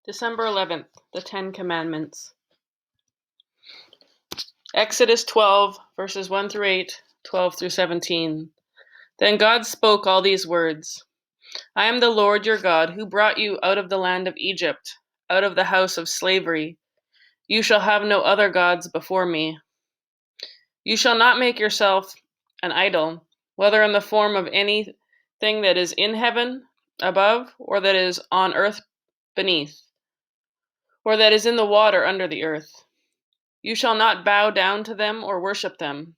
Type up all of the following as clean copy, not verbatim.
December 11th, the Ten Commandments. Exodus 12, verses 1 through 8, 12 through 17. Then God spoke all these words. I am the Lord your God, who brought you out of the land of Egypt, out of the house of slavery. You shall have no other gods before me. You shall not make yourself an idol, whether in the form of anything that is in heaven above, or that is on earth beneath, or that is in the water under the earth. You shall not bow down to them or worship them.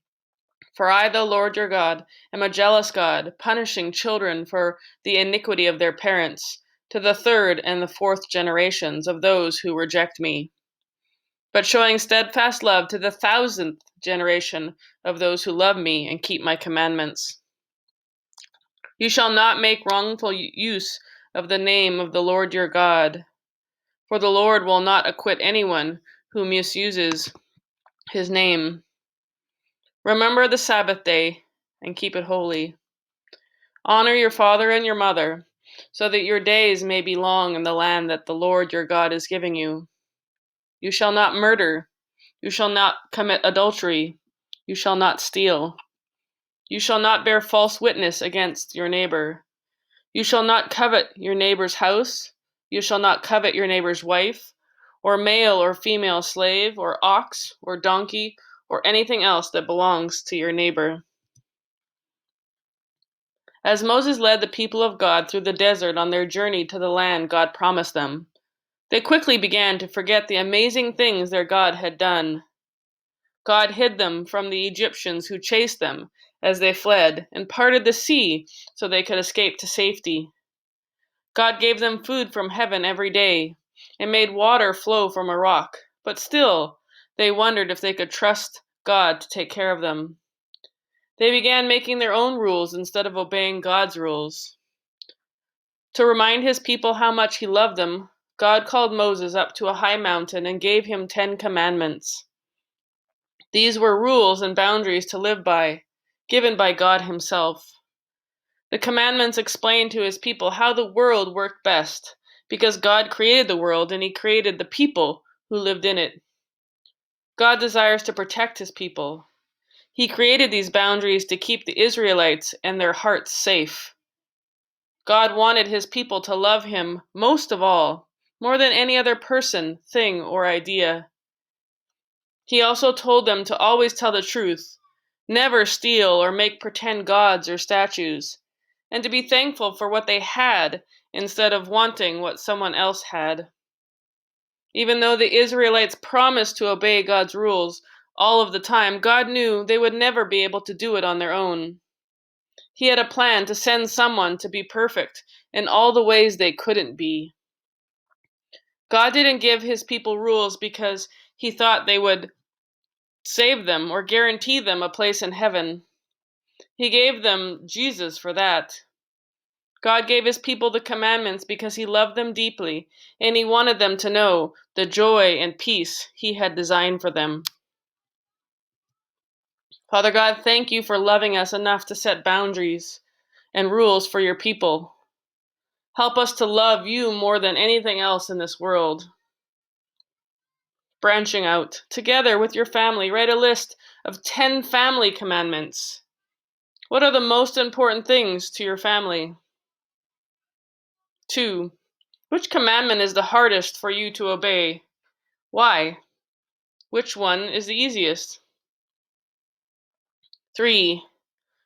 For I, the Lord your God, am a jealous God, punishing children for the iniquity of their parents, to the third and the fourth generations of those who reject me, but showing steadfast love to the 1,000th generation of those who love me and keep my commandments. You shall not make wrongful use of the name of the Lord your God, for the Lord will not acquit anyone who misuses his name. Remember the Sabbath day and keep it holy. Honor your father and your mother, so that your days may be long in the land that the Lord your God is giving you. You shall not murder. You shall not commit adultery. You shall not steal. You shall not bear false witness against your neighbor. You shall not covet your neighbor's house. You shall not covet your neighbor's wife, or male or female slave, or ox, or donkey, or anything else that belongs to your neighbor. As Moses led the people of God through the desert on their journey to the land God promised them, they quickly began to forget the amazing things their God had done. God hid them from the Egyptians who chased them as they fled, and parted the sea so they could escape to safety. God gave them food from heaven every day, and made water flow from a rock, but still they wondered if they could trust God to take care of them. They began making their own rules instead of obeying God's rules. To remind his people how much he loved them, God called Moses up to a high mountain and gave him 10 commandments. These were rules and boundaries to live by, given by God himself. The commandments explained to his people how the world worked best, because God created the world and he created the people who lived in it. God desires to protect his people. He created these boundaries to keep the Israelites and their hearts safe. God wanted his people to love him most of all, more than any other person, thing, or idea. He also told them to always tell the truth, never steal or make pretend gods or statues, and to be thankful for what they had instead of wanting what someone else had. Even though the Israelites promised to obey God's rules all of the time, God knew they would never be able to do it on their own. He had a plan to send someone to be perfect in all the ways they couldn't be. God didn't give his people rules because he thought they would save them or guarantee them a place in heaven. He gave them Jesus for that. God gave his people the commandments because he loved them deeply, and he wanted them to know the joy and peace he had designed for them. Father God, thank you for loving us enough to set boundaries and rules for your people. Help us to love you more than anything else in this world. Branching out, together with your family, write a list of 10 family commandments. What are the most important things to your family? 2. Which commandment is the hardest for you to obey? Why? Which one is the easiest? 3.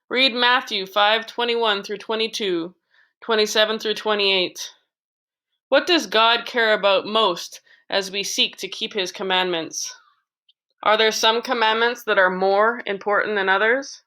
Read Matthew 5:21 through 22, 27 through 28. What does God care about most as we seek to keep his commandments? Are there some commandments that are more important than others?